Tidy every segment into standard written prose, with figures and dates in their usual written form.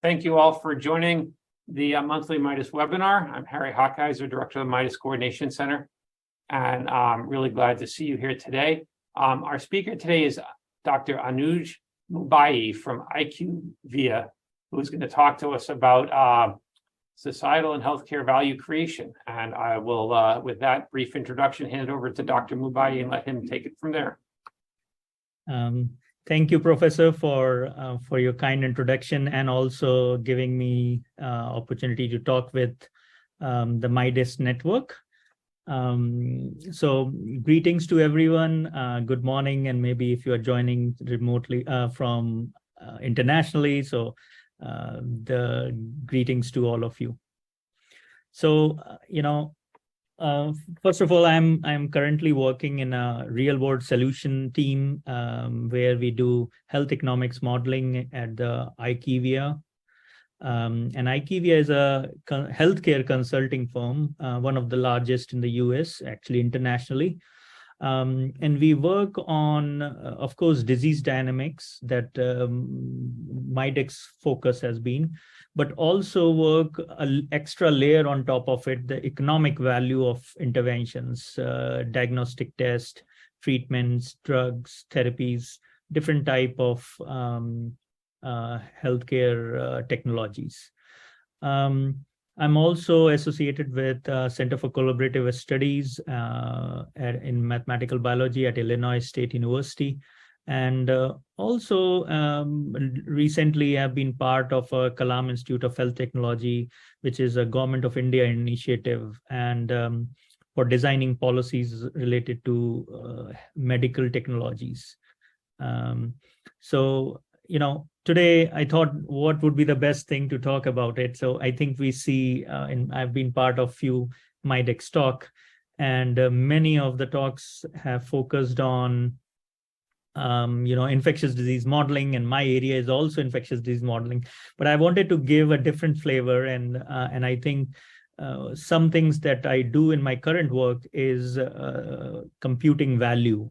Thank you all for joining the monthly MIDAS webinar. I'm Harry Hawkeiser, Director of the MIDAS Coordination Center, and I'm really glad to see you here today. Our speaker today is Dr. Anuj Mubayi from IQVIA, who's going to talk to us about societal and healthcare value creation. And I will, with that brief introduction, hand it over to Dr. Mubayi and let him take it from there. Thank you, Professor, for your kind introduction and also giving me opportunity to talk with the MIDAS network. So greetings to everyone. Good morning, and maybe if you are joining remotely from internationally, so the greetings to all of you. So, first of all, I'm currently working in a real-world solution team where we do health economics modeling at the IQVIA. And IQVIA is a healthcare consulting firm, one of the largest in the US, actually internationally. And we work on, of course, disease dynamics that MIDAS focus has been, but also work an extra layer on top of it, the economic value of interventions, diagnostic tests, treatments, drugs, therapies, different type of healthcare technologies. I'm also associated with Center for Collaborative Studies in Mathematical Biology at Illinois State University. And also recently I've been part of a Kalam Institute of Health Technology, which is a Government of India initiative, and for designing policies related to medical technologies. So, today I thought what would be the best thing to talk about it. So I think we see, I've been part of few MIDAS talk, and many of the talks have focused on infectious disease modeling, and my area is also infectious disease modeling. But I wanted to give a different flavor, and I think some things that I do in my current work is computing value.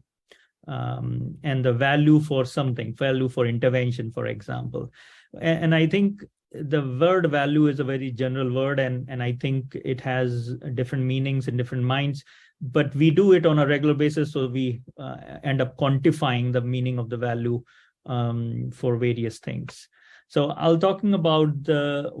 And the value for something, value for intervention, for example. And I think the word value is a very general word, and I think it has different meanings in different minds, but we do it on a regular basis, so we end up quantifying the meaning of the value for various things. So I'll talking about so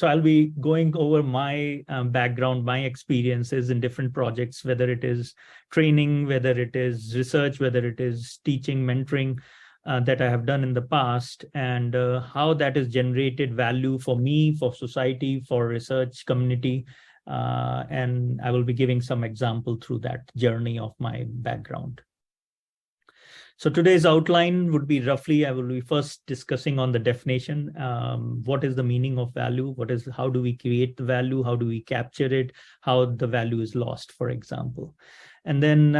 I'll be going over my background, my experiences in different projects, whether it is training, whether it is research, whether it is teaching, mentoring that I have done in the past, and how that has generated value for me, for society, for research community. And I will be giving some example through that journey of my background. So today's outline would be roughly, I will be first discussing on the definition. What is the meaning of value? How do we create the value? How do we capture it? How the value is lost, for example. And then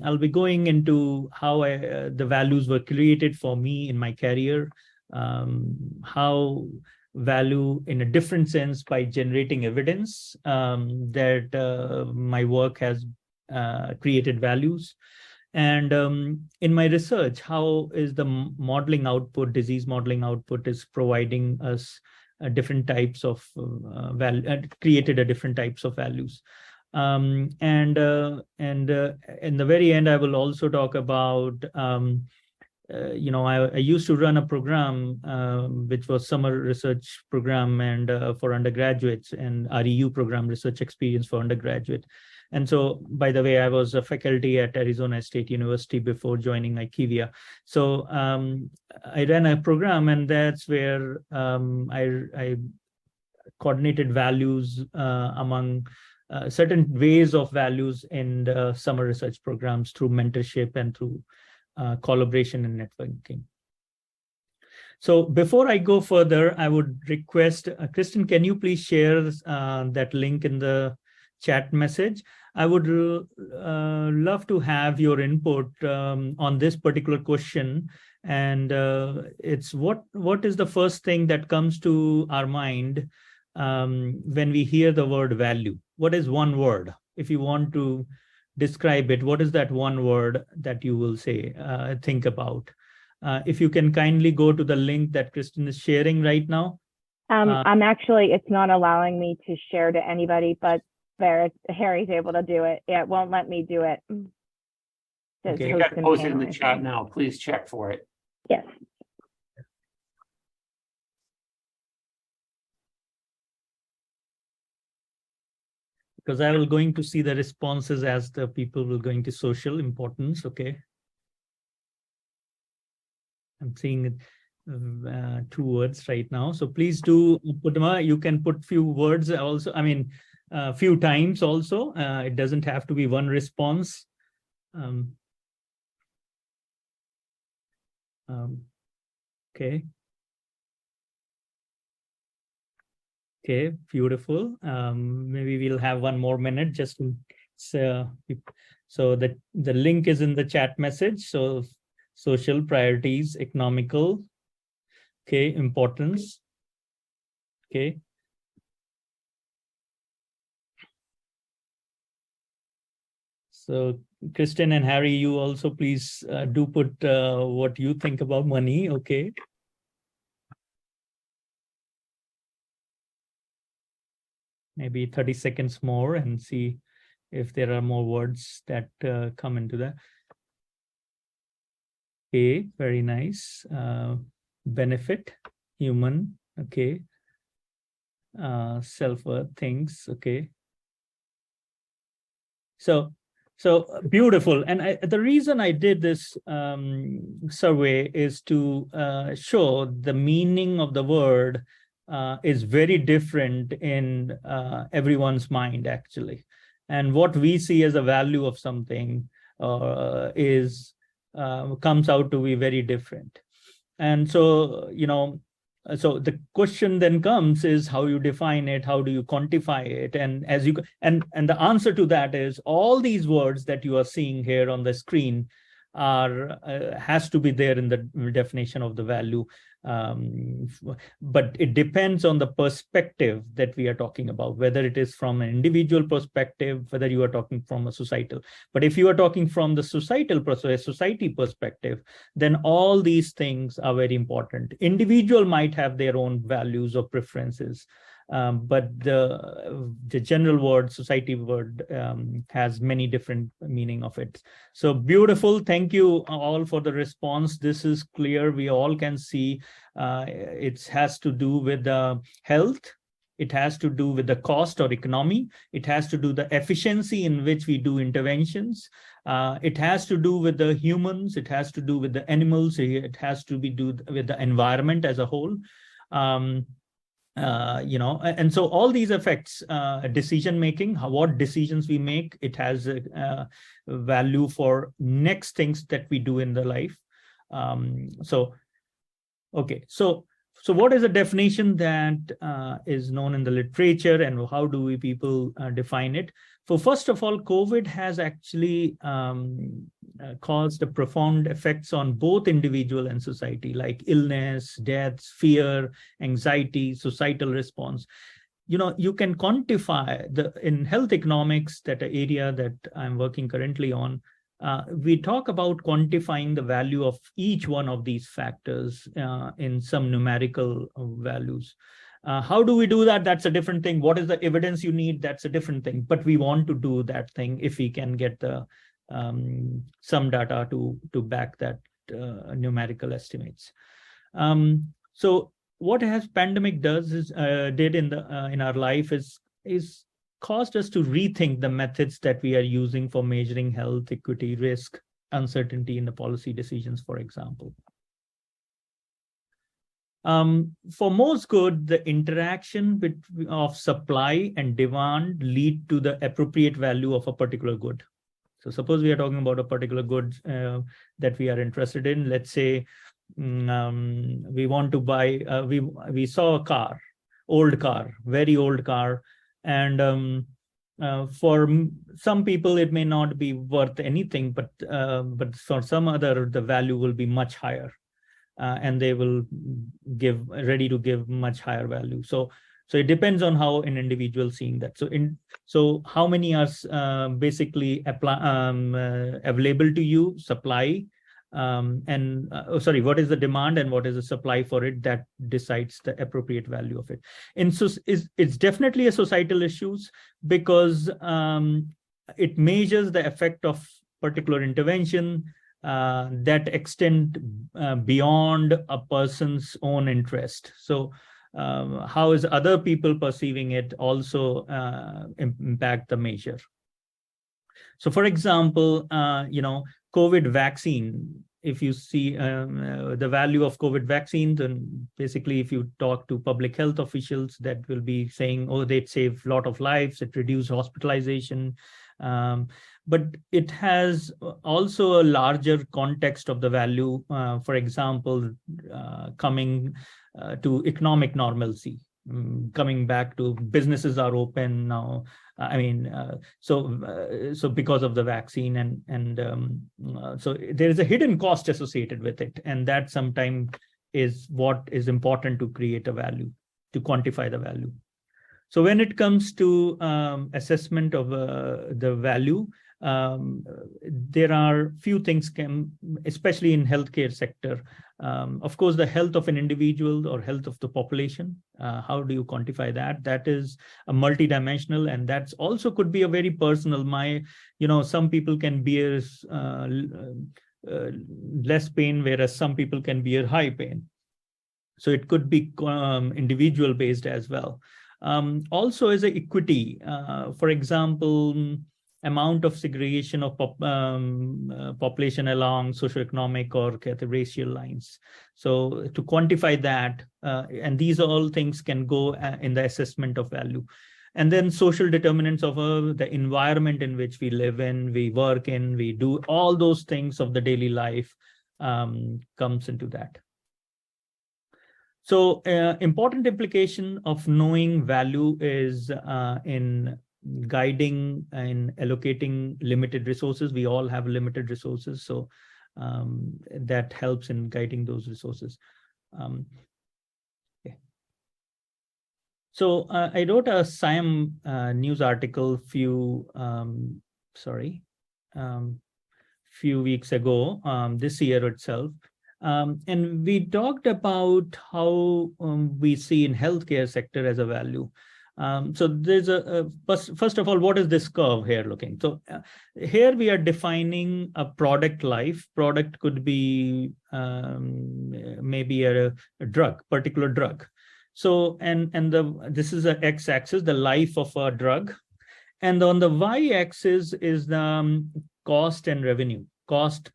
I'll be going into how the values were created for me in my career, how value in a different sense by generating evidence that my work has created values. And in my research, how is the modeling output, disease modeling output is providing us different types of value, created a different types of values. And in the very end, I will also talk about, I used to run a program which was summer research program and for undergraduates, and REU program, research experience for undergraduate. And so, by the way, I was a faculty at Arizona State University before joining IQVIA. So I ran a program, and that's where I coordinated values among certain ways of values in the summer research programs through mentorship and through collaboration and networking. So before I go further, I would request, Kristen, can you please share that link in the chat message? I would love to have your input on this particular question. And it's what is the first thing that comes to our mind when we hear the word value? What is one word? If you want to describe it, what is that one word that you will say, think about? If you can kindly go to the link that Kristen is sharing right now. I'm actually, it's not allowing me to share to anybody, but Harry's able to do it. It won't let me do it. Okay. You got to post it in the chat now. Please check for it. Yes. Because I will going to see the responses as the people will going to social importance. Okay. I'm seeing 2 words right now. So please do put them. You can put few words also. I mean, few times also. It doesn't have to be one response. Okay. Okay, beautiful. Maybe we'll have 1 more minute just to, so the link is in the chat message. So social priorities, economical, okay, importance. Okay. So Kristen and Harry, you also please do put what you think about money. Okay. Maybe 30 seconds more and see if there are more words that come into that. Okay, very nice. Benefit, human, okay. Self-worth, things, okay. So beautiful. And the reason I did this survey is to show the meaning of the word is very different in everyone's mind, actually. And what we see as a value of something comes out to be very different. And so, so the question then comes is how you define it, how do you quantify it? And as you and the answer to that is all these words that you are seeing here on the screen are has to be there in the definition of the value. But it depends on the perspective that we are talking about, whether it is from an individual perspective, whether you are talking from a societal. But if you are talking from the society perspective, then all these things are very important. Individual might have their own values or preferences, but the general word, society word, has many different meaning of it. So beautiful. Thank you all for the response. This is clear. We all can see it has to do with the health. It has to do with the cost or economy. It has to do the efficiency in which we do interventions. It has to do with the humans. It has to do with the animals. It has to be do with the environment as a whole. And so all these affects decision making, what decisions we make. It has a value for next things that we do in the life. Okay, so what is a definition that is known in the literature, and how do we people define it? So first of all, COVID has actually caused a profound effects on both individual and society, like illness, deaths, fear, anxiety, societal response. You can quantify in health economics, that area that I'm working currently on. We talk about quantifying the value of each one of these factors in some numerical values. How do we do that? That's a different thing. What is the evidence you need? That's a different thing. But we want to do that thing if we can get the some data to back that numerical estimates. So what has pandemic did in our life is caused us to rethink the methods that we are using for measuring health, equity, risk, uncertainty in the policy decisions, for example. For most good, the interaction of supply and demand lead to the appropriate value of a particular good. So suppose we are talking about a particular good that we are interested in. Let's say we want to buy, we saw a car, old car, very old car. And for some people, it may not be worth anything, but for some other, the value will be much higher. And they will ready to give much higher value. So it depends on how an individual seeing that. So how many are basically available to you, supply, what is the demand and what is the supply for it, that decides the appropriate value of it. And so it's definitely a societal issues, because it measures the effect of particular intervention that extend beyond a person's own interest. So how is other people perceiving it also impact the measure. So for example, COVID vaccine, if you see the value of COVID vaccines, and basically if you talk to public health officials, that will be saying, oh, they'd save a lot of lives, it reduced hospitalization. But it has also a larger context of the value, for example, coming to economic normalcy, coming back to businesses are open now. So because of the vaccine, so there is a hidden cost associated with it, and that sometimes is what is important to create a value, to quantify the value. So when it comes to assessment of the value, there are few things especially in healthcare sector. Of course, the health of an individual or health of the population. How do you quantify that? That is a multidimensional, and that's also could be a very personal. Some people can bear less pain, whereas some people can bear high pain. So it could be individual based as well. Also as an equity, for example, amount of segregation of population along socioeconomic or racial lines. So to quantify that, and these all things can go in the assessment of value. And then social determinants of the environment in which we live in, we work in, we do all those things of the daily life comes into that. So important implication of knowing value is in guiding and allocating limited resources. We all have limited resources, so that helps in guiding those resources. Okay. So I wrote a SIAM news article few weeks ago, this year itself. And we talked about how we see in healthcare sector as a value. So there's first of all, what is this curve here looking? So here we are defining a product life. Product could be maybe a drug, particular drug. So this is a x-axis, the life of a drug, and on the y-axis is the cost and revenue. Cost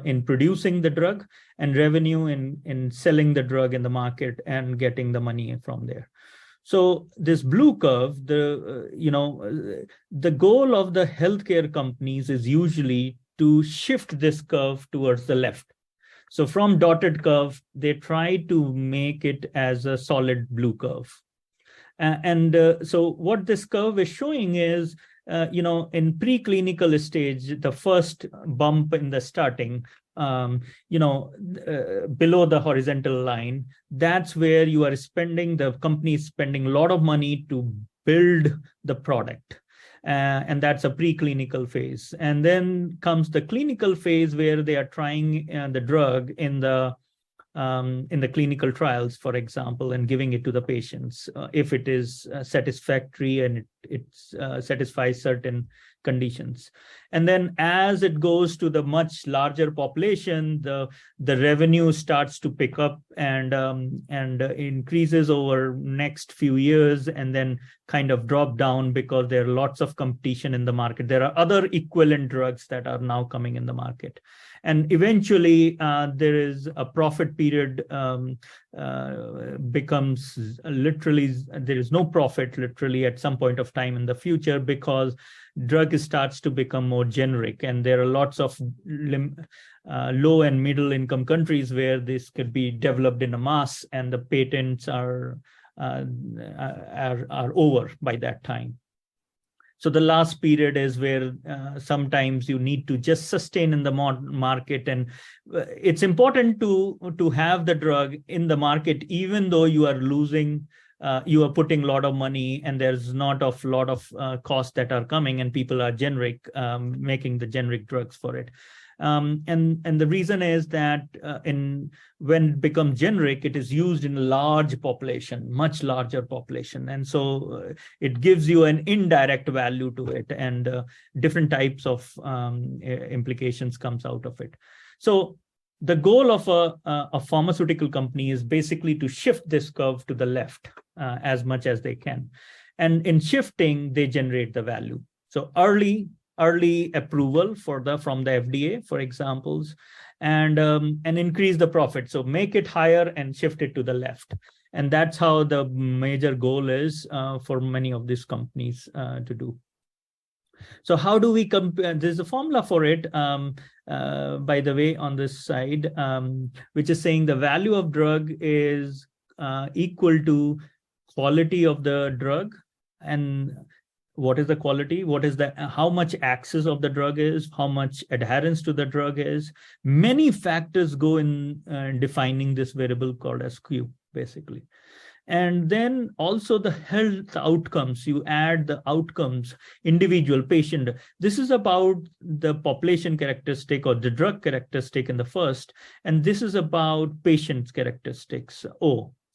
in producing the drug, and revenue in selling the drug in the market and getting the money from there. So this blue curve, the goal of the healthcare companies is usually to shift this curve towards the left. So from dotted curve, they try to make it as a solid blue curve. So what this curve is showing is, in preclinical stage, the first bump in the starting, below the horizontal line, that's where the company is spending a lot of money to build the product. And that's a preclinical phase. And then comes the clinical phase where they are trying the drug in the clinical trials, for example, and giving it to the patients if it is satisfactory and it satisfies certain conditions. And then as it goes to the much larger population, the revenue starts to pick up and increases over next few years, and then kind of drop down because there are lots of competition in the market. There are other equivalent drugs that are now coming in the market. And eventually there is a profit period becomes literally, there is no profit literally at some point of time in the future, because drug starts to become more generic. And there are lots of low and middle income countries where this could be developed in a mass, and the patents are over by that time. So the last period is where sometimes you need to just sustain in the market, and it's important to have the drug in the market, even though you are losing, you are putting a lot of money, and there's not a lot of costs that are coming, and people are making the generic drugs for it. And the reason is that when it becomes generic, it is used in a large population, much larger population. And so it gives you an indirect value to it, and different types of implications comes out of it. So the goal of a pharmaceutical company is basically to shift this curve to the left as much as they can. And in shifting, they generate the value. So early approval from the FDA, for examples, and increase the profit. So make it higher and shift it to the left. And that's how the major goal is for many of these companies to do. So how do we compare? There's a formula for it, by the way, on this side, which is saying the value of drug is equal to quality of the drug. And what is the quality? What is the how much access of the drug is? How much adherence to the drug is? Many factors go in defining this variable called as Q, basically. And then also the health outcomes. You add the outcomes, individual patient. This is about the population characteristic or the drug characteristic in the first, and this is about patient's characteristics.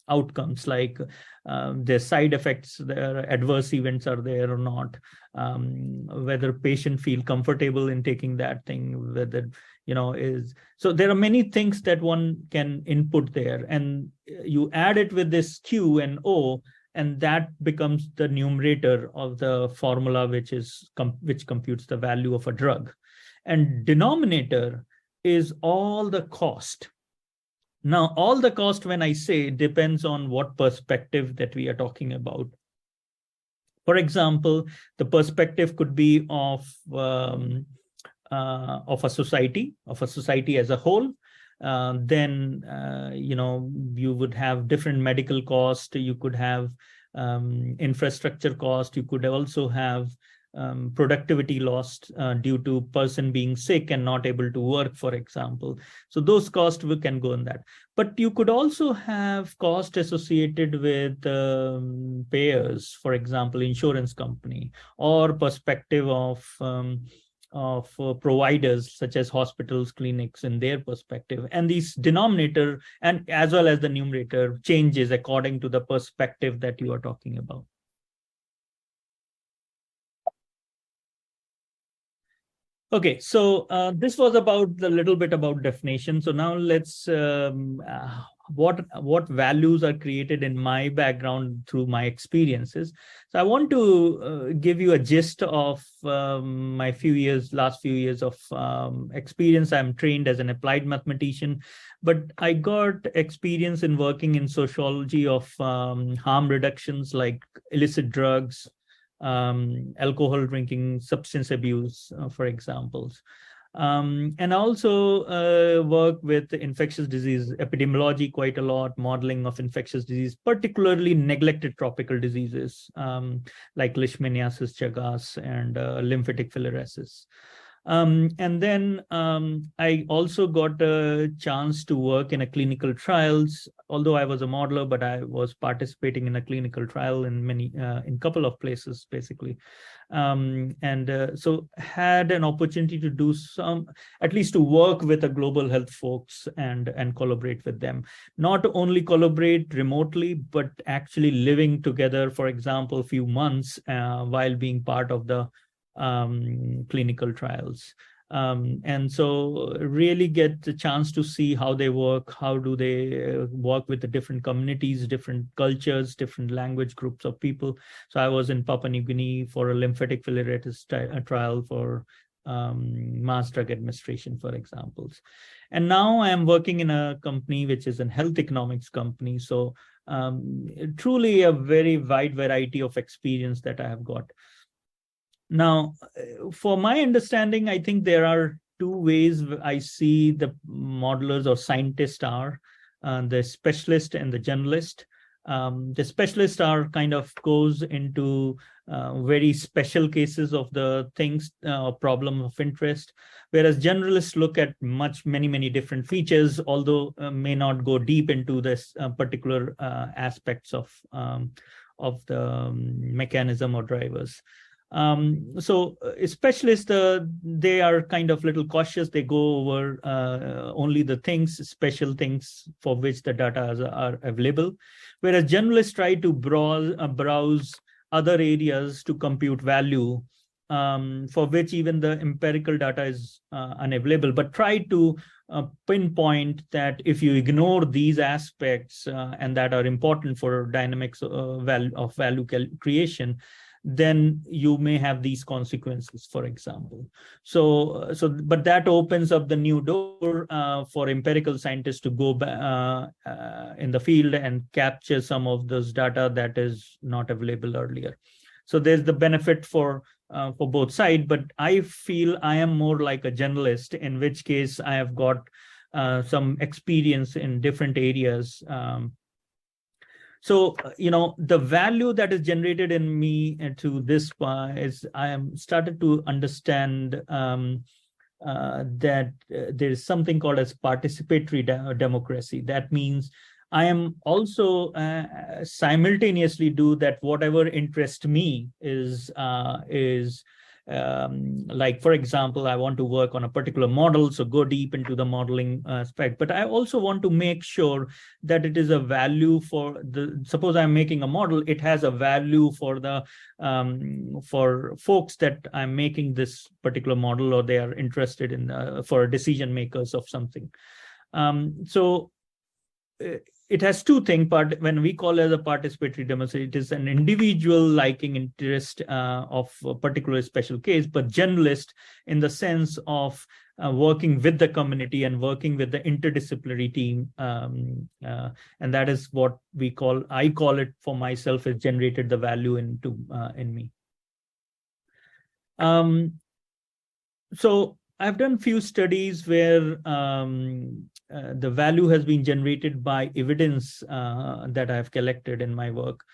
Outcomes like their side effects, their adverse events are there or not, whether patient feel comfortable in taking that thing, whether is. So there are many things that one can input there, and you add it with this Q and O, and that becomes the numerator of the formula, which computes the value of a drug. And denominator is all the cost. Now, all the cost, when I say, depends on what perspective that we are talking about. For example, the perspective could be of a society as a whole. Then you would have different medical cost. You could have infrastructure cost. You could also have productivity lost due to person being sick and not able to work, for example. So those costs can go in that. But you could also have cost associated with payers, for example, insurance company, or perspective of providers such as hospitals, clinics, in their perspective. And these denominator and as well as the numerator changes according to the perspective that you are talking about. Okay, so this was about a little bit about definition. So now let's what values are created in my background through my experiences. So I want to give you a gist of my last few years of experience. I'm trained as an applied mathematician, but I got experience in working in sociology of harm reductions like illicit drugs, alcohol drinking, substance abuse, for examples. And also work with infectious disease epidemiology quite a lot, modeling of infectious disease, particularly neglected tropical diseases like leishmaniasis, Chagas, and lymphatic filariasis. And then I also got a chance to work in a clinical trials, although I was a modeler, but I was participating in a clinical trial in in couple of places, basically. So had an opportunity to do at least to work with the global health folks and collaborate with them. Not only collaborate remotely, but actually living together, for example, a few months while being part of the clinical trials. And so really get the chance to see how they work, how do they work with the different communities, different cultures, different language groups of people. So I was in Papua New Guinea for a lymphatic filariasis trial for mass drug administration, for examples. And now I am working in a company which is a health economics company. So truly a very wide variety of experience that I have got. Now, for my understanding, I think there are two ways I see the modelers or scientists are, the specialist and the generalist. The specialist are kind of goes into very special cases of the things, problem of interest, whereas generalists look at many different features, although may not go deep into this particular aspects of the mechanism or drivers. So specialists, they are kind of little cautious. They go over only the things, special things for which the data are available, whereas generalists try to browse other areas to compute value, for which even the empirical data is unavailable, but try to pinpoint that if you ignore these aspects and that are important for dynamics of value creation, then you may have these consequences, for example. But that opens up the new door for empirical scientists to go in the field and capture some of those data that is not available earlier. So there's the benefit for both sides, but I feel I am more like a generalist, in which case I have got some experience in different areas. So, the value that is generated in me to this is I am started to understand that there is something called as participatory democracy. That means I am also simultaneously do that whatever interests me is like, for example, I want to work on a particular model, so go deep into the modeling aspect. But I also want to make sure that it is a value for suppose I'm making a model, it has a value for the for folks that I'm making this particular model, or they are interested in for decision makers of something. So it has two things. When we call it as a participatory democracy, it is an individual liking interest of a particular special case, but generalist in the sense of working with the community and working with the interdisciplinary team. And that is what I call it for myself, has generated the value in me. So I've done few studies where the value has been generated by evidence that I've collected in my work.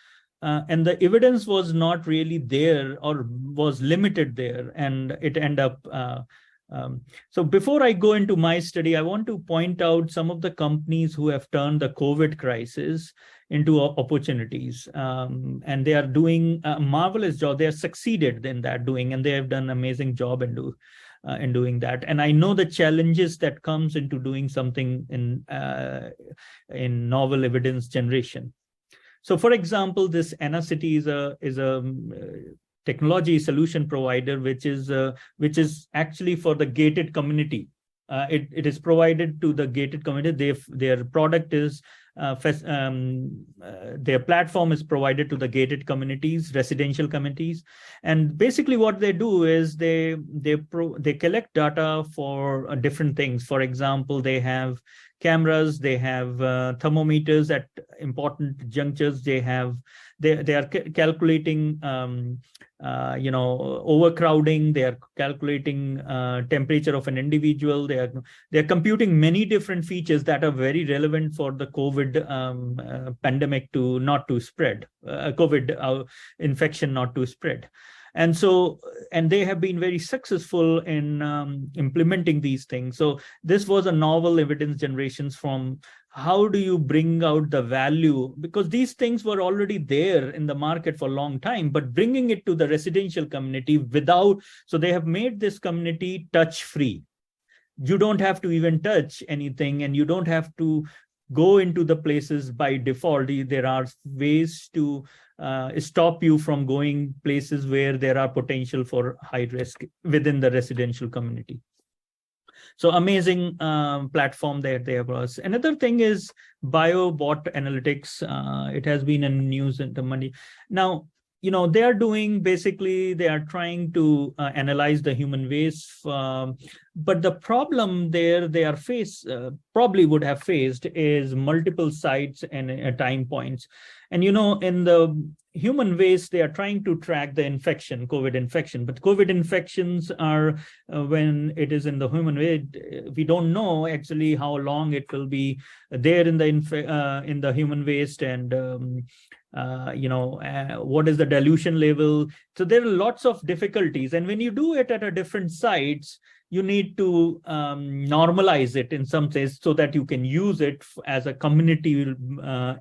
And the evidence was not really there, or was limited there, and it ended up. So before I go into my study, I want to point out some of the companies who have turned the COVID crisis into opportunities. And they are doing a marvelous job. They have succeeded in that doing, and they have done an amazing job in doing that. And I know the challenges that comes into doing something in novel evidence generation. So, for example, this Anacity is a technology solution provider, which is actually for the gated community. It is provided to the gated community. Their product is their platform is provided to the gated communities, residential communities, and basically what they do is they collect data for different things. For example, they have cameras, they have thermometers at important junctures. They are calculating overcrowding. They are calculating temperature of an individual. They are computing many different features that are very relevant for the COVID pandemic not to spread, COVID infection not to spread. And they have been very successful in implementing these things. So this was a novel evidence generations from how do you bring out the value, because these things were already there in the market for a long time, but bringing it to the residential community so they have made this community touch free. You don't have to even touch anything, and you don't have to go into the places by default. There are ways to stop you from going places where there are potential for high risk within the residential community. So amazing platform that there was. Another thing is biobot analytics. It has been in news and the money. Now, they are doing, basically, they are trying to analyze the human waste. But the problem there they are probably would have faced is multiple sites and time points. And, in the human waste, they are trying to track the infection, COVID infection. But COVID infections are, when it is in the human waste, we don't know actually how long it will be there in the human waste, and what is the dilution level. So there are lots of difficulties. And when you do it at a different sites, you need to normalize it in some sense so that you can use it as a community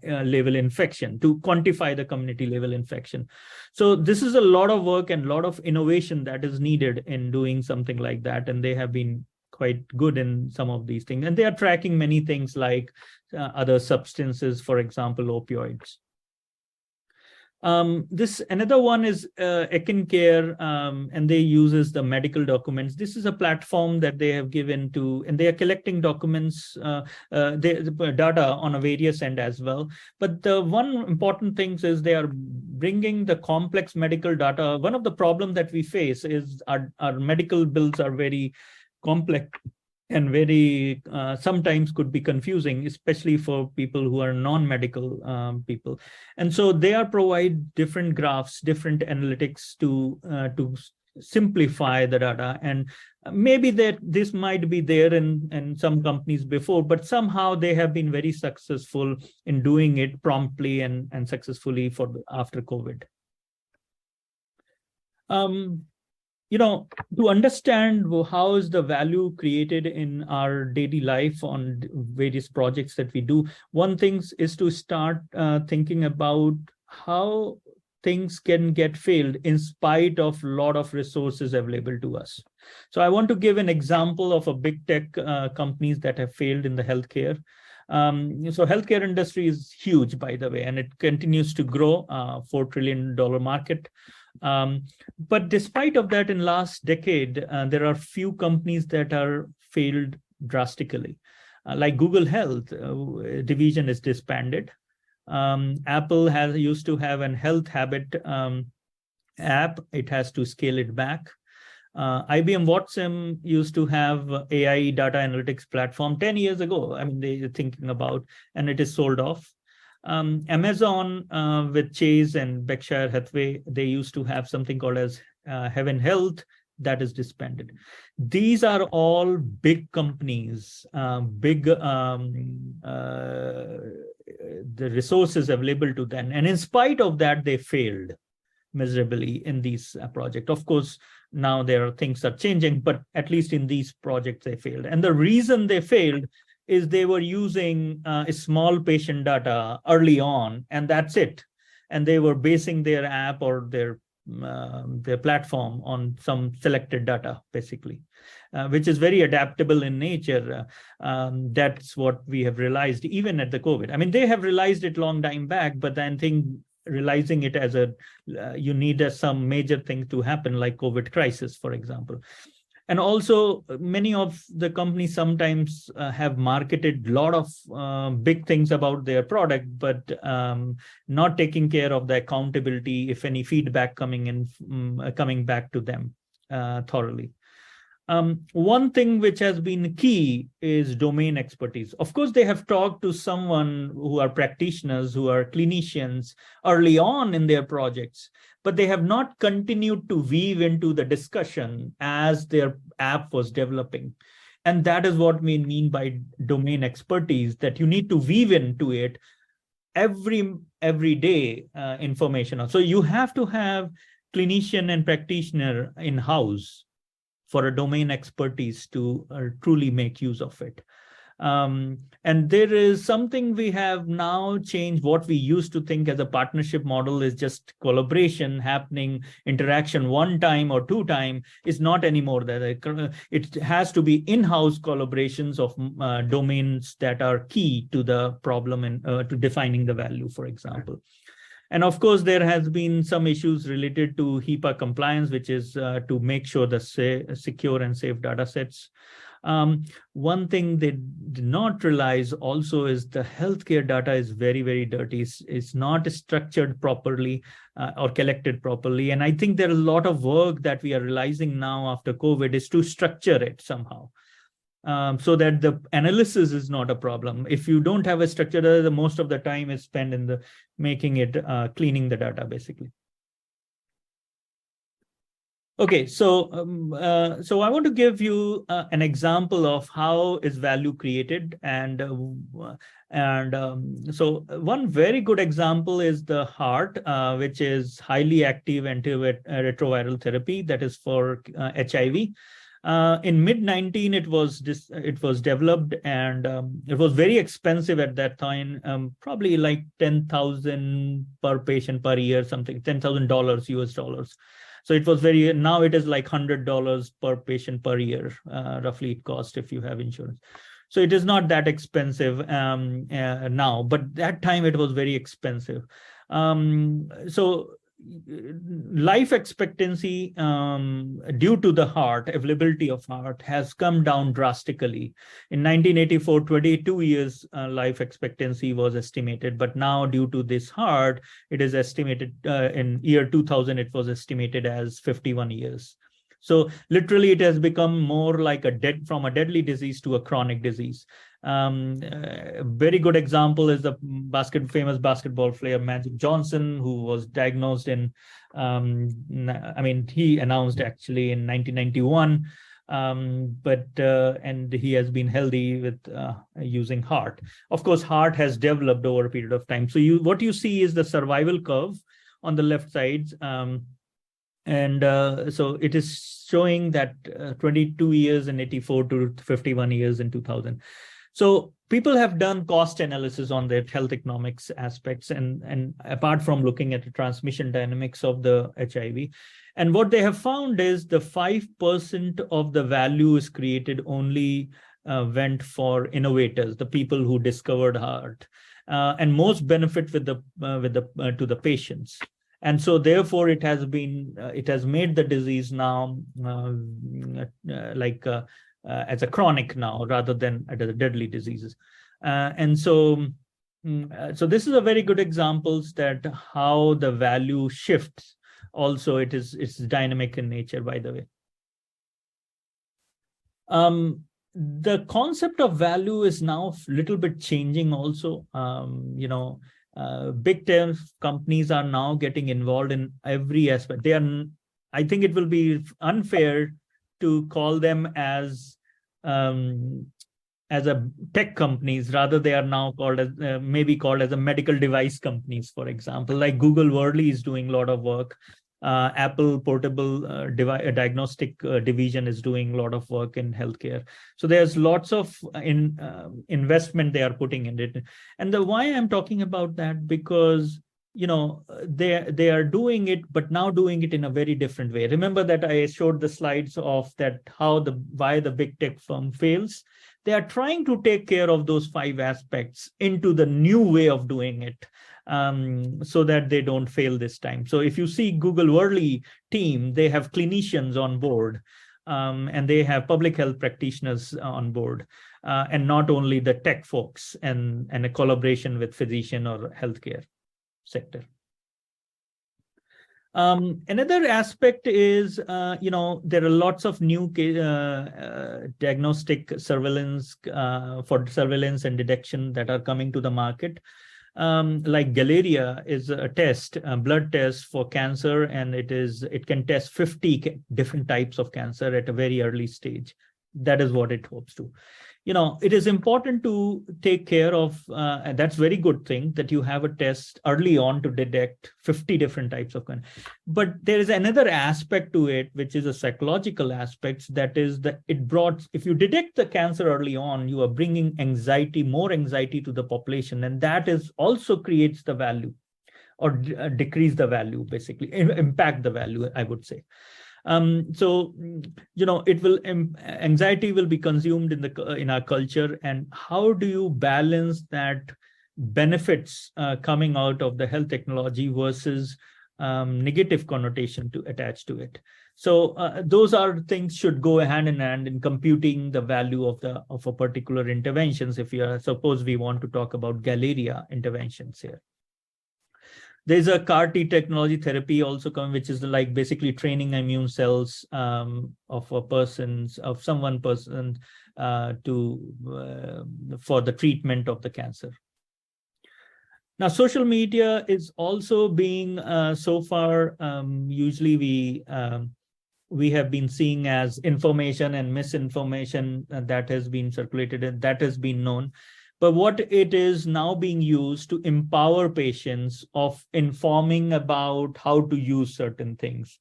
level infection, to quantify the community level infection. So this is a lot of work and a lot of innovation that is needed in doing something like that. And they have been quite good in some of these things. And they are tracking many things like other substances, for example, opioids. This another one is Care, and they uses the medical documents. This is a platform that they have given to, and they are collecting documents, the data on a various end as well. But the one important thing is they are bringing the complex medical data. One of the problems that we face is our medical bills are very complex and very sometimes could be confusing, especially for people who are non-medical people. And so they are provide different graphs, different analytics to simplify the data. And maybe that this might be there in some companies before, but somehow they have been very successful in doing it promptly and successfully for after COVID. To understand how is the value created in our daily life on various projects that we do, one thing is to start thinking about how things can get failed in spite of a lot of resources available to us. So I want to give an example of a big tech companies that have failed in the healthcare. So healthcare industry is huge, by the way, and it continues to grow, $4 trillion market. But despite of that, in last decade, there are few companies that are failed drastically. Like Google Health division is disbanded. Apple used to have an health habit app. It has to scale it back. IBM Watson used to have AI data analytics platform 10 years ago. I mean, they're thinking about, and it is sold off. Amazon with Chase and Berkshire Hathaway, they used to have something called as Heaven Health, that is disbanded. These are all big companies, the resources available to them. And in spite of that, they failed miserably in these projects. Of course, now things are changing, but at least in these projects, they failed. And the reason they failed is they were using small patient data early on, and that's it. And they were basing their app or their platform on some selected data, basically, which is very adaptable in nature. That's what we have realized even at the COVID. I mean, they have realized it long time back, but then realizing it as you need some major thing to happen, like COVID crisis, for example. And also, many of the companies sometimes have marketed a lot of big things about their product, but not taking care of the accountability, if any feedback coming back to them thoroughly. One thing which has been key is domain expertise. Of course, they have talked to someone who are practitioners, who are clinicians early on in their projects, but they have not continued to weave into the discussion as their app was developing. And that is what we mean by domain expertise, that you need to weave into it every day information. So you have to have clinician and practitioner in-house for a domain expertise to truly make use of it. And there is something we have now changed. What we used to think as a partnership model is just collaboration happening, interaction one time or two time, is not anymore that. It has to be in-house collaborations of domains that are key to the problem and to defining the value, for example. And of course, there has been some issues related to HIPAA compliance, which is to make sure the secure and safe data sets. One thing they did not realize also is the healthcare data is very, very dirty. It's not structured properly or collected properly. And I think there are a lot of work that we are realizing now after COVID is to structure it somehow. So that the analysis is not a problem. If you don't have a structure, the most of the time is spent in making it, cleaning the data, basically. Okay, so I want to give you an example of how is value created, and so one very good example is the heart, which is highly active antiretroviral therapy that is for HIV. In mid-19, it was developed, and it was very expensive at that time, probably like 10,000 per patient per year, something, $10,000 US dollars. So it was now it is like $100 per patient per year, roughly it costs if you have insurance. So it is not that expensive now, but that time it was very expensive. So life expectancy due to the heart, availability of heart, has come down drastically. In 1984, 22 years life expectancy was estimated, but now due to this heart, it is estimated in year 2000, it was estimated as 51 years. So literally, it has become more like from a deadly disease to a chronic disease. A very good example is the famous basketball player Magic Johnson, who was diagnosed in, he announced actually in 1991, and he has been healthy with using heart. Of course, heart has developed over a period of time. So what you see is the survival curve on the left side. So it is showing that 22 years in 84 to 51 years in 2000. So people have done cost analysis on their health economics aspects, and apart from looking at the transmission dynamics of the HIV. And what they have found is the 5% of the value is created only went for innovators, the people who discovered heart, and most benefit to the patients. And so therefore it has made the disease now as a chronic now, rather than as a deadly diseases. So this is a very good examples that how the value shifts. Also, it's dynamic in nature, by the way. The concept of value is now a little bit changing also. Big tech companies are now getting involved in every aspect. I think it will be unfair to call them as a tech companies. Rather, they are now called as maybe called as a medical device companies, for example. Like Google Worldly is doing a lot of work. Apple portable diagnostic division is doing a lot of work in healthcare. So there's lots of investment they are putting in it. And why I'm talking about that, because they are doing it, but now doing it in a very different way. Remember that I showed the slides of that why the big tech firm fails. They are trying to take care of those 5 aspects into the new way of doing it, so that they don't fail this time. So if you see Google Worldly team, they have clinicians on board, and they have public health practitioners on board, and not only the tech folks, and a collaboration with physician or healthcare sector. Another aspect is, there are lots of new diagnostic surveillance for surveillance and detection that are coming to the market. Like Galeria is a test, a blood test for cancer, and it can test 50 different types of cancer at a very early stage. That is what it hopes to. It is important to take care of, and that's very good thing that you have a test early on to detect 50 different types of cancer. But there is another aspect to it, which is a psychological aspect. That is that if you detect the cancer early on, you are bringing more anxiety to the population. And that is also creates the value, or decrease the value, basically, impact the value, I would say. Anxiety will be consumed in our culture. And how do you balance that benefits coming out of the health technology versus negative connotation to attach to it? So those are things should go hand in hand in computing the value of a particular interventions. If suppose we want to talk about Galeria interventions here. There's a CAR T technology therapy also coming, which is like basically training immune cells of someone person for the treatment of the cancer. Now, social media is also being so far usually we have been seeing as information and misinformation that has been circulated, and that has been known. But what it is now being used to empower patients of informing about how to use certain things,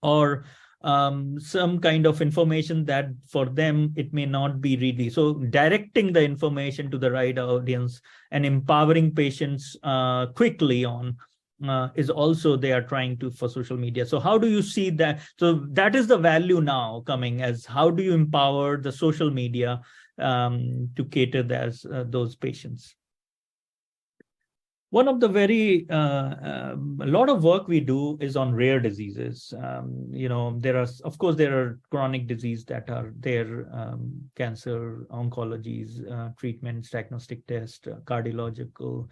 or some kind of information that for them it may not be ready. So directing the information to the right audience and empowering patients quickly on is also they are trying to for social media. So how do you see that? So that is the value now coming as how do you empower the social media to cater those patients? One of the a lot of work we do is on rare diseases. There are, of course, there are chronic disease that are there, cancer, oncologies, treatments, diagnostic test, cardiological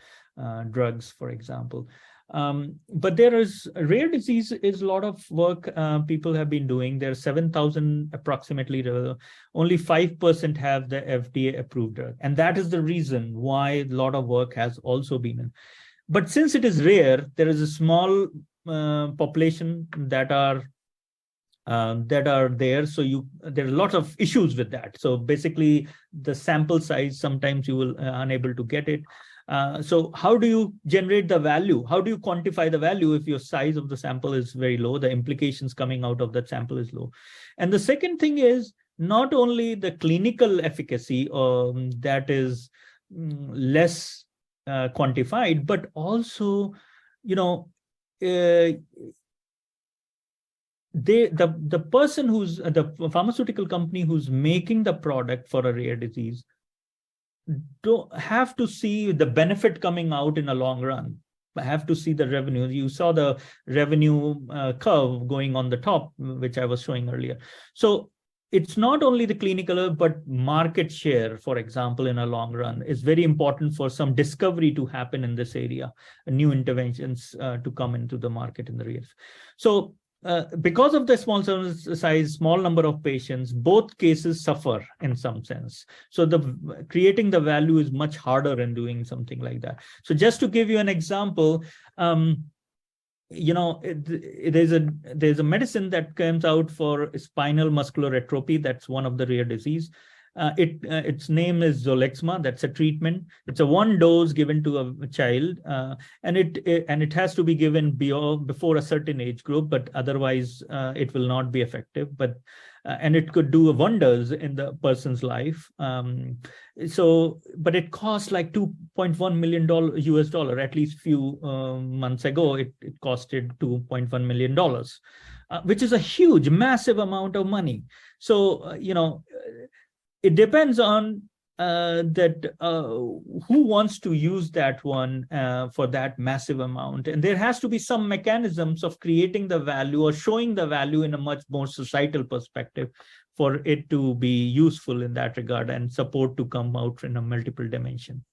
drugs, for example. But there is rare disease is a lot of work people have been doing. There are 7,000 approximately, only 5% have the FDA approved drug. And that is the reason why a lot of work has also been. But since it is rare, there is a small population that are there. So there are lots of issues with that. So basically the sample size, sometimes you will unable to get it. So how do you generate the value? How do you quantify the value if your size of the sample is very low, the implications coming out of that sample is low? And the second thing is not only the clinical efficacy that is less quantified, but also, the person who's the pharmaceutical company who's making the product for a rare disease don't have to see the benefit coming out in a long run. I have to see the revenue. You saw the revenue curve going on the top, which I was showing earlier. So it's not only the clinical, but market share, for example, in a long run is very important for some discovery to happen in this area, new interventions to come into the market in the real. So because of the small size, small number of patients, both cases suffer in some sense. So creating the value is much harder in doing something like that. So just to give you an example, there's a medicine that comes out for spinal muscular atrophy. That's one of the rare disease. Its name is Zolexma. That's a treatment. It's a one dose given to a child, and it has to be given before a certain age group, but otherwise it will not be effective. But and it could do wonders in the person's life. But it costs like $2.1 million US. At least few months ago, it costed $2.1 million, which is a huge, massive amount of money. So it depends on who wants to use that one for that massive amount. And there has to be some mechanisms of creating the value or showing the value in a much more societal perspective for it to be useful in that regard and support to come out in a multiple dimension.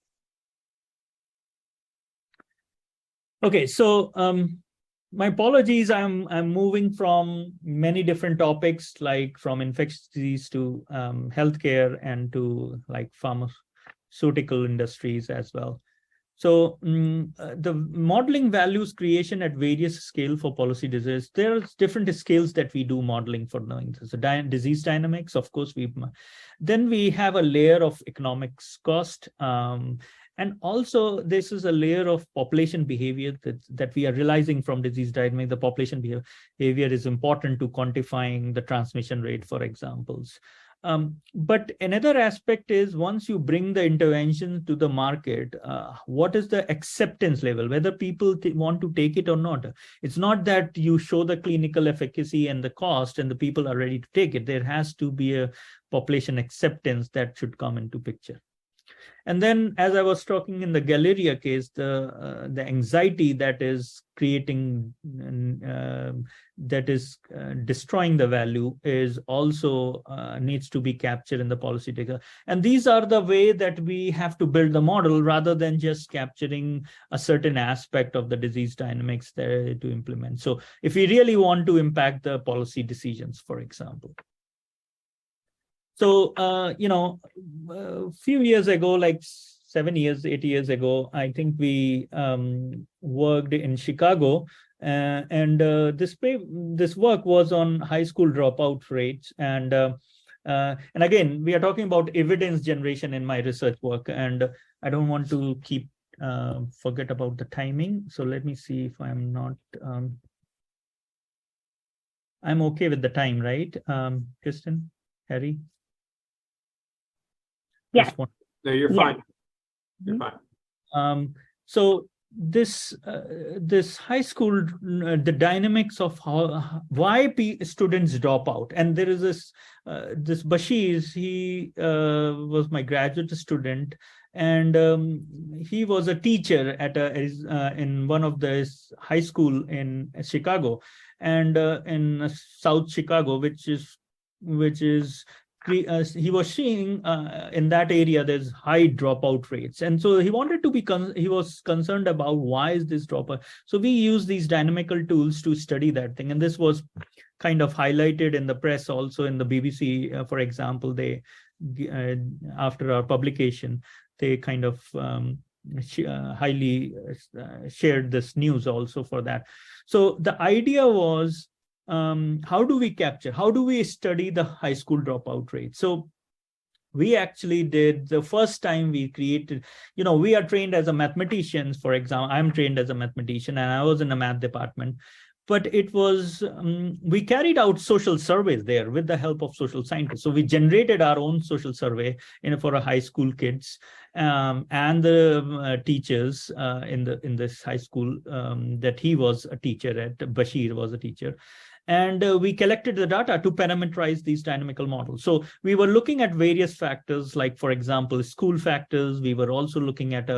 Okay, so my apologies, I'm moving from many different topics, like from infectious disease to healthcare and to like pharmaceutical industries as well. So the modeling values creation at various scale for policy disease. There's different scales that we do modeling for knowing this. So disease dynamics, of course, then we have a layer of economics cost. And also, this is a layer of population behavior that we are realizing from disease dynamics. The population behavior is important to quantifying the transmission rate, for examples. But another aspect is once you bring the intervention to the market, what is the acceptance level, whether people want to take it or not. It's not that you show the clinical efficacy and the cost and the people are ready to take it. There has to be a population acceptance that should come into picture. And then, as I was talking in the Galleria case, the anxiety that is creating, that is destroying the value is also needs to be captured in the policy data. And these are the way that we have to build the model rather than just capturing a certain aspect of the disease dynamics there to implement. So if we really want to impact the policy decisions, for example. So, a few years ago, like 7 years, 8 years ago, I think we worked in Chicago, and this work was on high school dropout rates. And again, we are talking about evidence generation in my research work, and I don't want to forget about the timing. So let me see if I'm not. I'm okay with the time, right? Kristen, Harry? Yes. Just one- No, you're Yeah. fine. You're fine. So this high school, the dynamics of why students drop out, and there is this Bashir. He was my graduate student, and he was a teacher at in one of the high school in Chicago, and in South Chicago, which is he was seeing in that area there's high dropout rates, and so he wanted to be he was concerned about why is this dropout. So we use these dynamical tools to study that thing, and this was kind of highlighted in the press, also in the BBC, for example. They after our publication, they kind of highly shared this news also for that. So the idea was, how do we study the high school dropout rate? So we actually did, the first time we created, we are trained as a mathematicians, for example. I'm trained as a mathematician and I was in the math department, but it was, we carried out social surveys there with the help of social scientists. So we generated our own social survey for a high school kids, and the teachers in this high school that he was a teacher at. Bashir was a teacher. And we collected the data to parameterize these dynamical models. So we were looking at various factors, like, for example, school factors. We were also looking at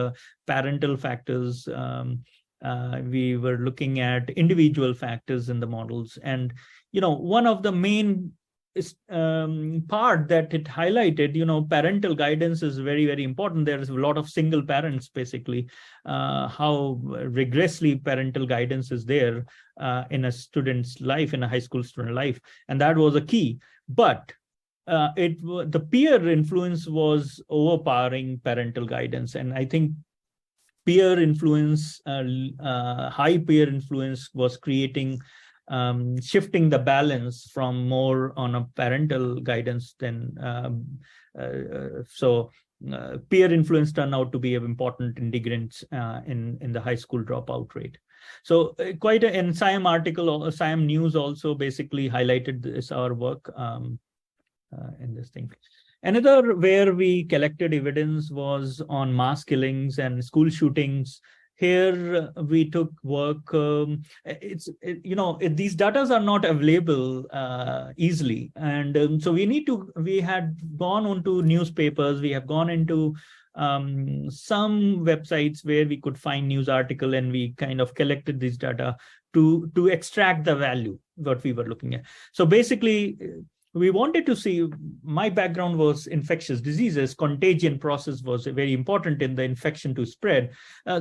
parental factors. We were looking at individual factors in the models. And, one of the main part that it highlighted, parental guidance is very, very important. There is a lot of single parents, basically, how regressively parental guidance is there in a student's life, in a high school student life. And that was a key. But the peer influence was overpowering parental guidance. And I think peer influence, high peer influence was creating, shifting the balance from more on a parental guidance than, peer influence turned out to be an important integrant in the high school dropout rate. So quite an SIAM article, SIAM News also basically highlighted this, our work in this thing. Another where we collected evidence was on mass killings and school shootings. Here we took work. These data are not available easily, and so we had gone onto newspapers. We have gone into some websites where we could find news article, and we kind of collected this data to extract the value what we were looking at. So basically, we wanted to see, my background was infectious diseases. Contagion process was very important in the infection to spread.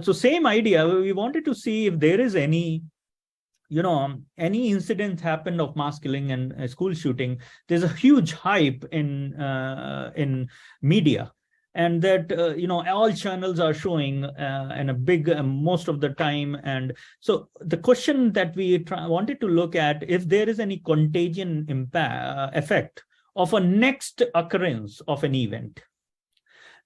So same idea, we wanted to see if there is any incident happened of mass killing and school shooting. There's a huge hype in media. And that, all channels are showing and a big, most of the time. And so the question that we wanted to look at, if there is any contagion effect of a next occurrence of an event.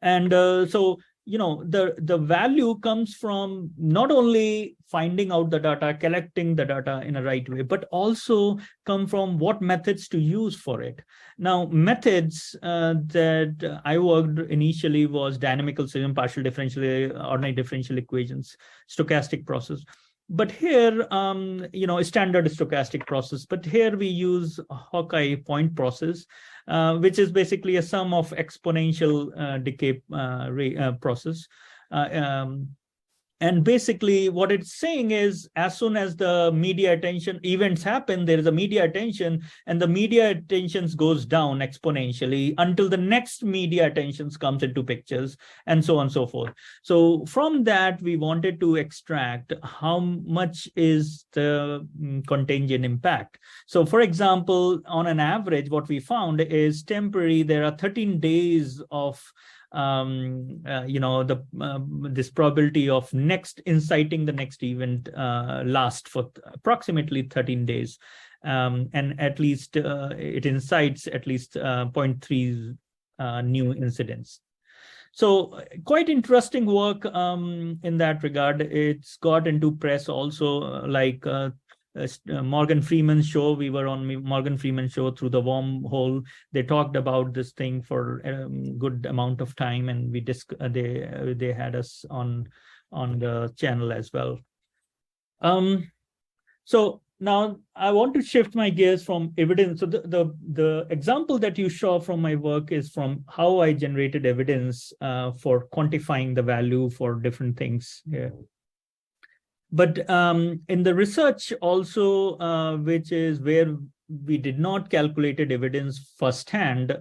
And so, the value comes from not only finding out the data, collecting the data in a right way, but also come from what methods to use for it. Now, methods that I worked initially was dynamical system, partial differential, ordinary differential equations, stochastic process. But here, standard stochastic process. But here we use Hawkeye point process, which is basically a sum of exponential decay process. And basically what it's saying is, as soon as the media attention events happen, there is a media attention, and the media attentions goes down exponentially until the next media attentions comes into pictures, and so on and so forth. So from that, we wanted to extract how much is the contagion impact. So for example, on an average, what we found is temporary, there are 13 days of this probability of inciting the next event last for approximately 13 days. And at least it incites at least 0.3 new incidents. So quite interesting work in that regard. It's got into press also, like Morgan Freeman's show. We were on Morgan Freeman's show through the wormhole. They talked about this thing for a good amount of time, and they had us on the channel as well. So now I want to shift my gears from evidence. So the example that you saw from my work is from how I generated evidence for quantifying the value for different things here. But in the research also, which is where we did not calculated evidence firsthand.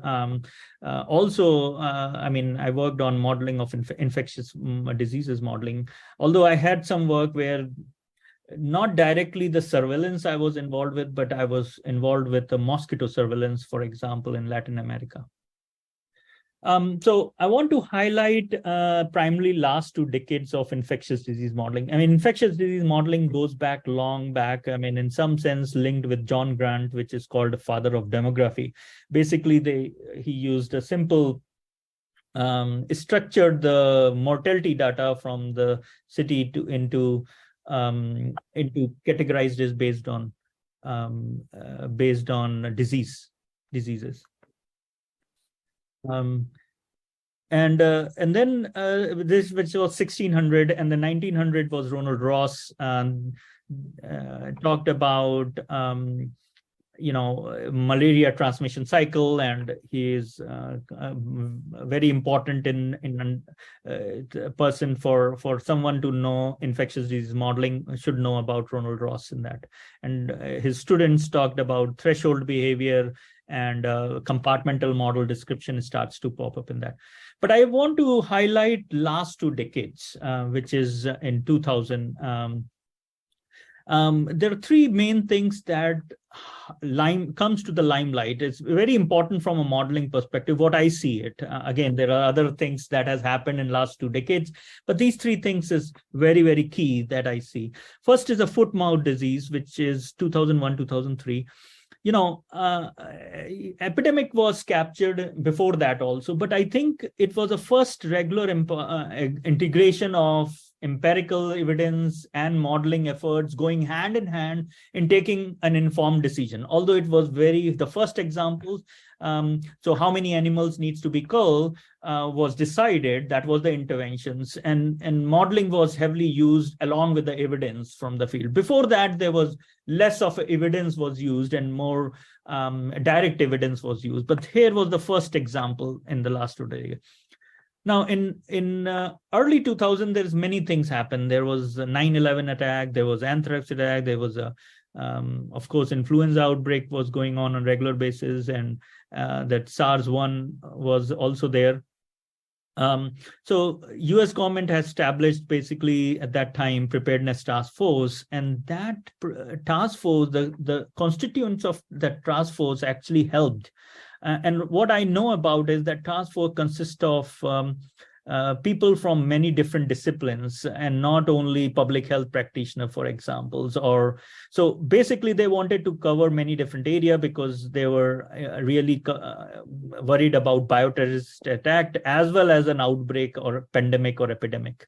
Also, I mean, I worked on modeling of infectious diseases modeling, although I had some work where not directly the surveillance I was involved with, but I was involved with the mosquito surveillance, for example, in Latin America. So I want to highlight primarily last 2 decades of infectious disease modeling. I mean, infectious disease modeling goes back long back. I mean, in some sense linked with John Grant, which is called the father of demography. Basically, he used a simple structured the mortality data from the city into categorized as based on diseases. And then this, which was 1600, and the 1900 was Ronald Ross, talked about malaria transmission cycle, and he is very important in person for someone to know infectious disease modeling should know about Ronald Ross in that. And his students talked about threshold behavior, and compartmental model description starts to pop up in that. But I want to highlight last 2 decades, which is in 2000. There are 3 main things that comes to the limelight. It's very important from a modeling perspective, what I see it. Again, there are other things that has happened in last 2 decades, but these 3 things is very, very key that I see. First is a foot-mouth disease, which is 2001, 2003. Epidemic was captured before that also, but I think it was the first regular integration of empirical evidence and modeling efforts going hand in hand in taking an informed decision. Although it was the first examples, so how many animals needs to be killed was decided. That was the interventions, and modeling was heavily used along with the evidence from the field. Before that, there was less of evidence was used and more direct evidence was used. But here was the first example in the last 2 days. Now, in early 2000, there's many things happened. There was a 9/11 attack. There was anthrax attack. There was of course, influenza outbreak was going on a regular basis, and that SARS-1 was also there. So US government has established basically at that time preparedness task force, and that task force, the constituents of that task force actually helped. And what I know about is that task force consists of people from many different disciplines, and not only public health practitioner, for examples. So basically they wanted to cover many different areas because they were really worried about bioterrorist attack as well as an outbreak or pandemic or epidemic.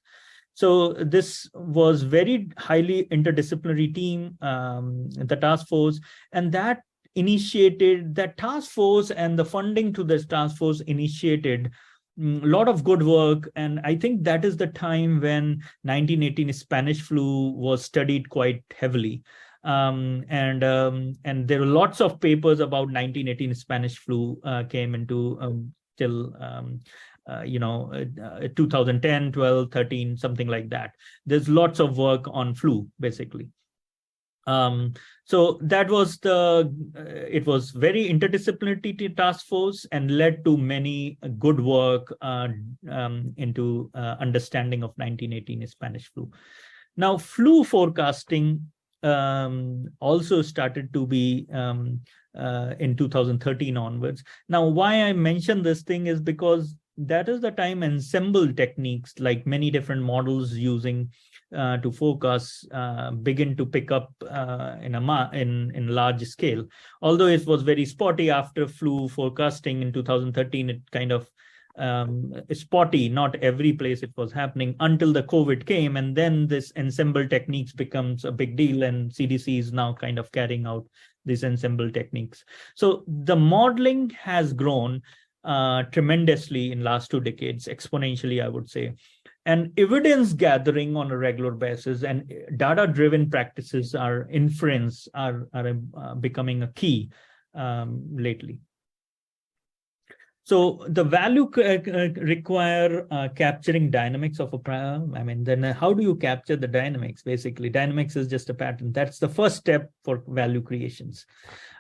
So this was very highly interdisciplinary team, the task force, and that task force, and the funding to this task force initiated a lot of good work. And I think that is the time when 1918 Spanish flu was studied quite heavily. And there are lots of papers about 1918 Spanish flu came into till 2010, 12, 13, something like that. There's lots of work on flu, basically. So that was it was very interdisciplinary task force and led to many good work into understanding of 1918 Spanish flu. Now, flu forecasting also started to be in 2013 onwards. Now, why I mention this thing is because that is the time ensemble techniques, like many different models using to focus, begin to pick up in large scale. Although it was very spotty after flu forecasting in 2013, it kind of spotty. Not every place it was happening until the COVID came, and then this ensemble techniques becomes a big deal, and CDC is now kind of carrying out these ensemble techniques. So the modeling has grown tremendously in last 2 decades, exponentially, I would say. And evidence gathering on a regular basis and data-driven practices are becoming a key lately. So the value require capturing dynamics of a then how do you capture the dynamics? Basically, dynamics is just a pattern. That's the first step for value creations.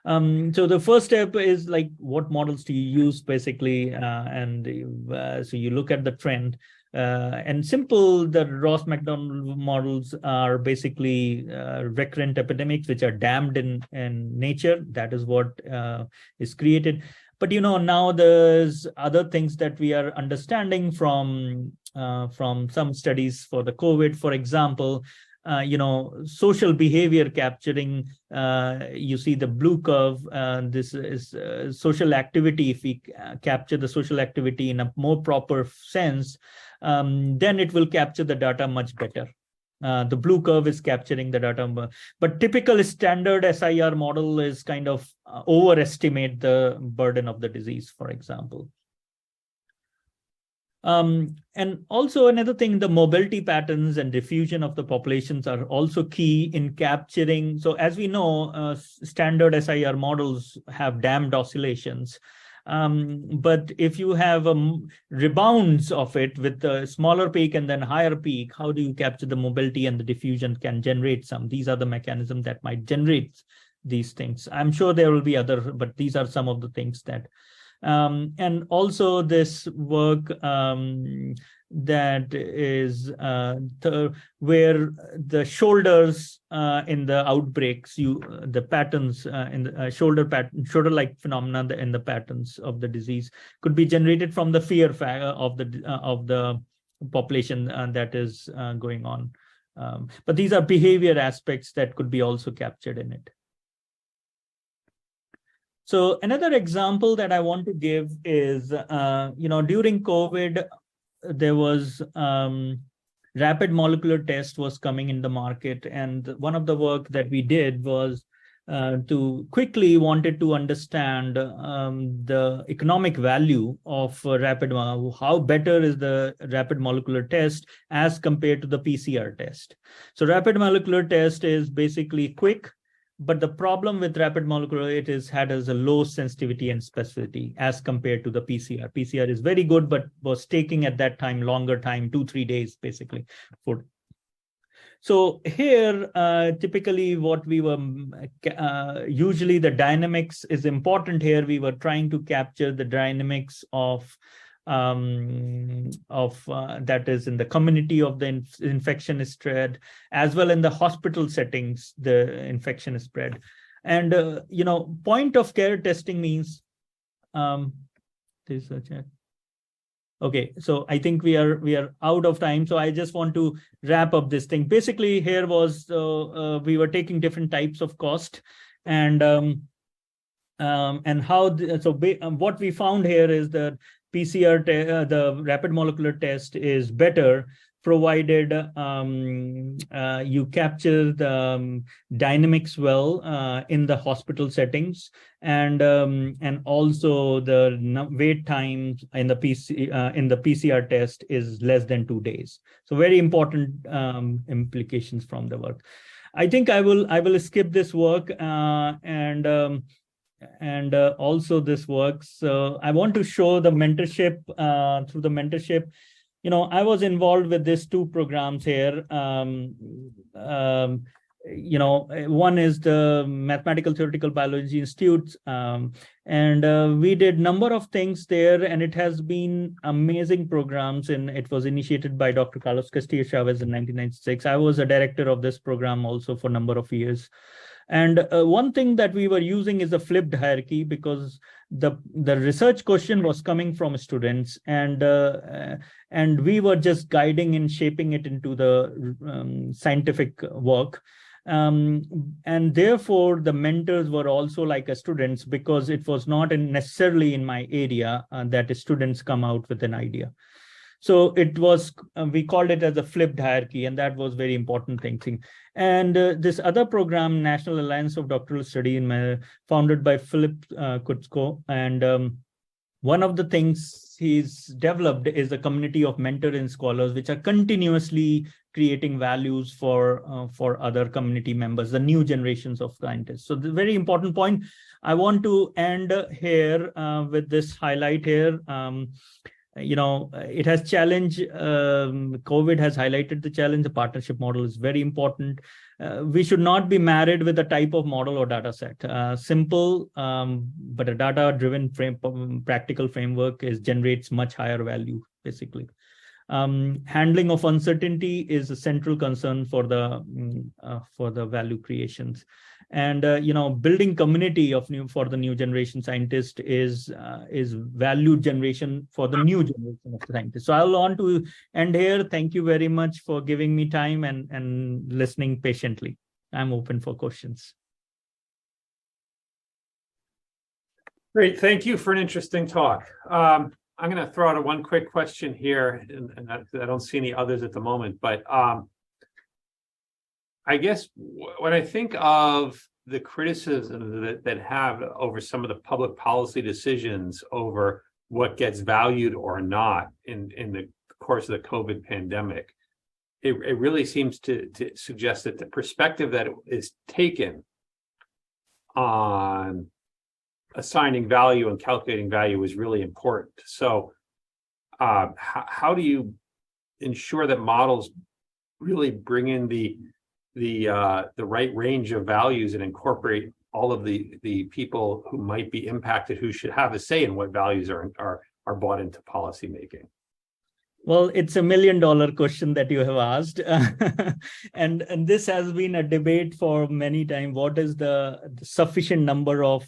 So the first step is like, what models do you use, basically? So you look at the trend. And simple, the Ross McDonald models are basically recurrent epidemics, which are damned in nature. That is what is created. But now there's other things that we are understanding from some studies for the COVID. For example, social behavior capturing. You see the blue curve. This is social activity. If we capture the social activity in a more proper sense, then it will capture the data much better. The blue curve is capturing the data, but typical standard SIR model is kind of overestimate the burden of the disease, for example. And also another thing, the mobility patterns and diffusion of the populations are also key in capturing. So as we know, standard SIR models have damped oscillations. But if you have rebounds of it with a smaller peak and then higher peak, how do you capture the mobility and the diffusion can generate some? These are the mechanisms that might generate these things. I'm sure there will be other, but these are some of the things that. And also this work that is where the shoulders in the outbreaks, the patterns in the shoulder-like phenomena in the patterns of the disease could be generated from the fear of the population that is going on. But these are behavior aspects that could be also captured in it. So another example that I want to give is, during COVID, there was rapid molecular test was coming in the market. And one of the work that we did was to quickly wanted to understand the economic value of how better is the rapid molecular test as compared to the PCR test. So rapid molecular test is basically quick, but the problem with rapid molecular, it has a low sensitivity and specificity as compared to the PCR. PCR is very good, but was taking at that time longer time, 2-3 days, basically. So here, typically what we were, usually the dynamics is important here. We were trying to capture the dynamics of that is in the community of the infection is spread, as well in the hospital settings the infection is spread. And point of care testing means there's a chat. Okay, so I think we are out of time, so I just want to wrap up this thing. Basically here was we were taking different types of cost, and what we found here is that PCR, the rapid molecular test is better, provided you capture the dynamics well in the hospital settings, and also the wait time in the PCR test is less than 2 days. So very important implications from the work. I think I will skip this work and also this works. So I want to show the mentorship through the mentorship. I was involved with these 2 programs here. One is the Mathematical Theoretical Biology Institute, and we did number of things there, and it has been amazing programs. And it was initiated by Dr. Carlos Castillo Chavez in 1996. I was a director of this program also for a number of years. And one thing that we were using is a flipped hierarchy, because the research question was coming from students, and we were just guiding and shaping it into the scientific work. And therefore the mentors were also like students, because it was not necessarily in my area that students come out with an idea. So it was, we called it as a flipped hierarchy, and that was very important thing. And this other program, National Alliance of Doctoral Study, founded by Philip Kutzko, and one of the things he's developed is a community of mentors and scholars, which are continuously creating values for other community members, the new generations of scientists. So the very important point, I want to end here with this highlight here. It has challenge. COVID has highlighted the challenge. The partnership model is very important. We should not be married with a type of model or data set. Simple, but a data-driven practical framework generates much higher value, basically. Handling of uncertainty is a central concern for the value creations. And building community for the new generation scientist is value generation for the new generation of scientists. So I'll want to end here. Thank you very much for giving me time and listening patiently. I'm open for questions. Great, thank you for an interesting talk. I'm going to throw out one quick question here, and I don't see any others at the moment, but I guess when I think of the criticism that have over some of the public policy decisions over what gets valued or not in the course of the COVID pandemic, it really seems to suggest that the perspective that is taken on assigning value and calculating value is really important. So how do you ensure that models really bring in the right range of values and incorporate all of the people who might be impacted, who should have a say in what values are brought into policymaking? Well, it's $1 million question that you have asked. and this has been a debate for many times. What is the sufficient number of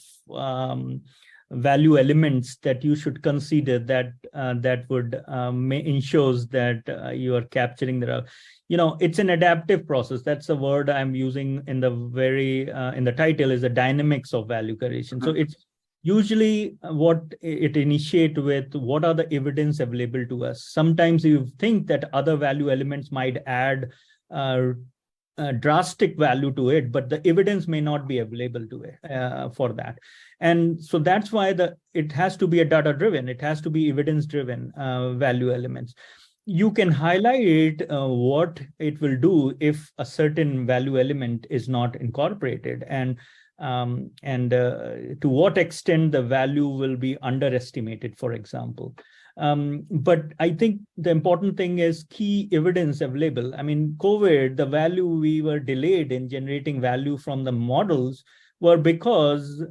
value elements that you should consider that would ensures that you are capturing it's an adaptive process. That's the word I'm using in the title, is the dynamics of value creation. So it's usually what it initiates with, what are the evidence available to us. Sometimes you think that other value elements might add drastic value to it, but the evidence may not be available to it for that. And so that's why it has to be a data-driven, it has to be evidence-driven value elements. You can highlight what it will do if a certain value element is not incorporated, and to what extent the value will be underestimated, for example. But I think the important thing is key evidence available. I mean, COVID, the value we were delayed in generating value from the models were because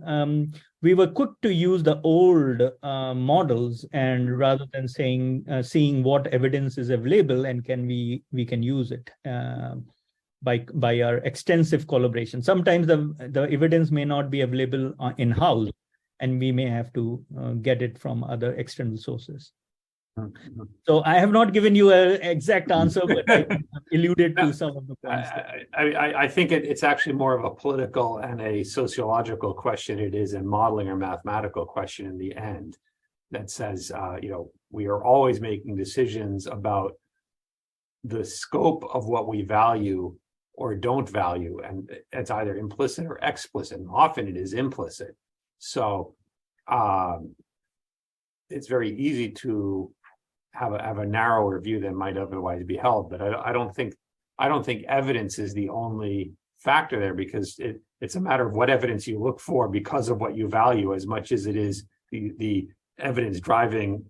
we were quick to use the old models, and rather than seeing what evidence is available and we can use it by our extensive collaboration. Sometimes the evidence may not be available in-house, and we may have to get it from other external sources. So I have not given you an exact answer, but I alluded to some of the points. I think it's actually more of a political and a sociological question. It is a modeling or mathematical question in the end that says, we are always making decisions about the scope of what we value or don't value, and it's either implicit or explicit, and often it is implicit. So it's very easy to have a narrower view than might otherwise be held. But I don't think evidence is the only factor there, because it's a matter of what evidence you look for because of what you value, as much as it is the evidence driving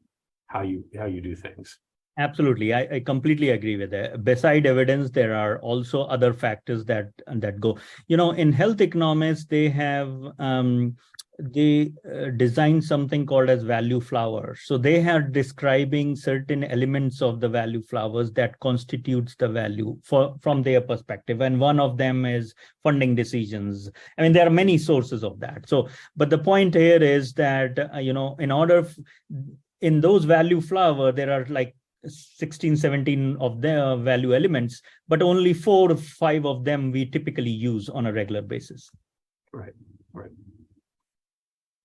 how you do things. Absolutely. I completely agree with that. Beside evidence, there are also other factors that go. In health economics, they have designed something called as value flowers. So they are describing certain elements of the value flowers that constitutes the value from their perspective. And one of them is funding decisions. I mean, there are many sources of that. So, but the point here is that, in those value flower, there are like 16, 17 of the value elements, but only 4 or 5 of them we typically use on a regular basis. Right.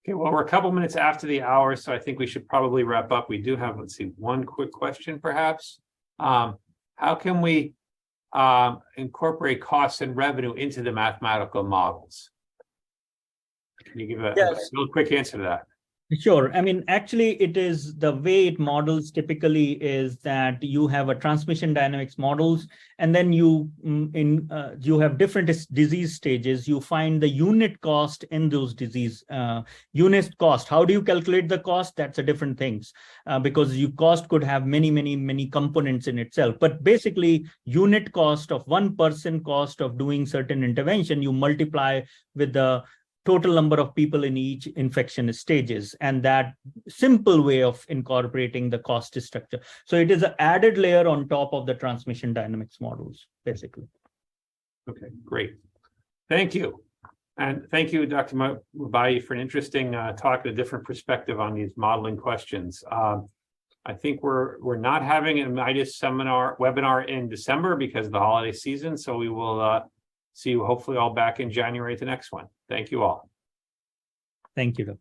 Okay, well, we're a couple minutes after the hour, so I think we should probably wrap up. We do have, let's see, one quick question, perhaps. How can we incorporate costs and revenue into the mathematical models? Can you give a real quick answer to that? Sure. I mean, actually, it is the way it models typically is that you have a transmission dynamics models, and then you have different disease stages. You find the unit cost in those disease unit cost. How do you calculate the cost? That's a different things because you cost could have many components in itself. But basically, unit cost of 1 person cost of doing certain intervention, you multiply with the total number of people in each infection stages, and that simple way of incorporating the cost structure. So it is an added layer on top of the transmission dynamics models, basically. Okay, great. Thank you. And thank you, Dr. Mubayi, for an interesting talk and a different perspective on these modeling questions. I think we're not having a MIDAS webinar in December because of the holiday season, so we will see you hopefully all back in January at the next one. Thank you all. Thank you, Dr.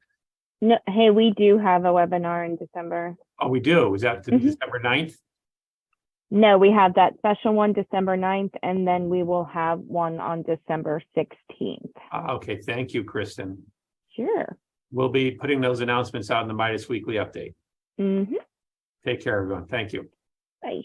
No, hey, we do have a webinar in December. Oh, we do? Is that December 9th? No, we have that special one December 9th, and then we will have one on December 16th. Okay, thank you, Kristen. Sure. We'll be putting those announcements out in the MIDAS Weekly Update. Mm-hmm. Take care, everyone. Thank you. Bye.